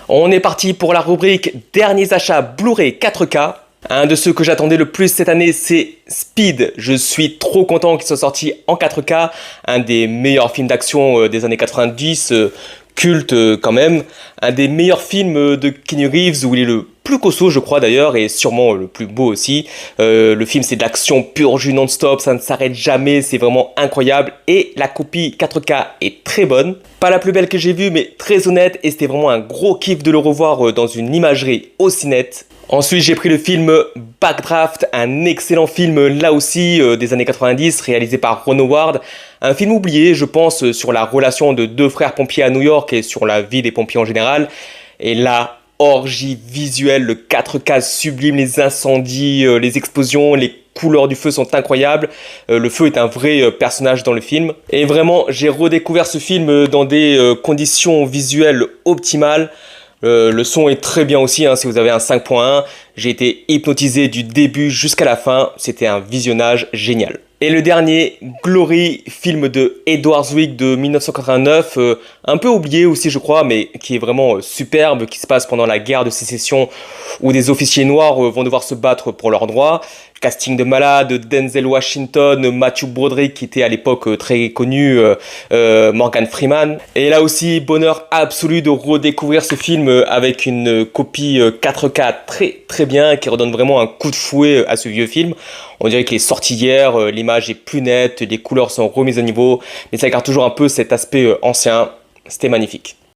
On est parti pour la rubrique derniers achats Blu-ray 4K. Un de ceux que j'attendais le plus cette année, c'est Speed. Je suis trop content qu'il soit sorti en 4K. Un des meilleurs films d'action des années 90, culte quand même. Un des meilleurs films de Keanu Reeves, où il est le plus costaud je crois d'ailleurs, et sûrement le plus beau aussi. Le film c'est de l'action pure jus non-stop, ça ne s'arrête jamais, c'est vraiment incroyable. Et la copie 4K est très bonne. Pas la plus belle que j'ai vue, mais très honnête, et c'était vraiment un gros kiff de le revoir dans une imagerie aussi nette. Ensuite, j'ai pris le film Backdraft, un excellent film là aussi des années 90, réalisé par Ron Howard. Un film oublié, je pense, sur la relation de deux frères pompiers à New York et sur la vie des pompiers en général. Et là, orgie visuelle, le 4K sublime, les incendies, les explosions, les couleurs du feu sont incroyables. Le feu est un vrai personnage dans le film. Et vraiment, j'ai redécouvert ce film dans des conditions visuelles optimales. Le son est très bien aussi, si vous avez un 5.1. J'ai été hypnotisé du début jusqu'à la fin. C'était un visionnage génial. Et le dernier, Glory, film de Edward Zwick de 1989, un peu oublié aussi je crois, mais qui est vraiment superbe, qui se passe pendant la guerre de sécession où des officiers noirs vont devoir se battre pour leurs droits. Casting de malade, Denzel Washington, Matthew Broderick qui était à l'époque très connu, Morgan Freeman. Et là aussi, bonheur absolu de redécouvrir ce film avec une copie 4K très bien, qui redonne vraiment un coup de fouet à ce vieux film. On dirait qu'il est sorti hier, l'image est plus nette, les couleurs sont remises à niveau, mais ça garde toujours un peu cet aspect ancien. C'était magnifique.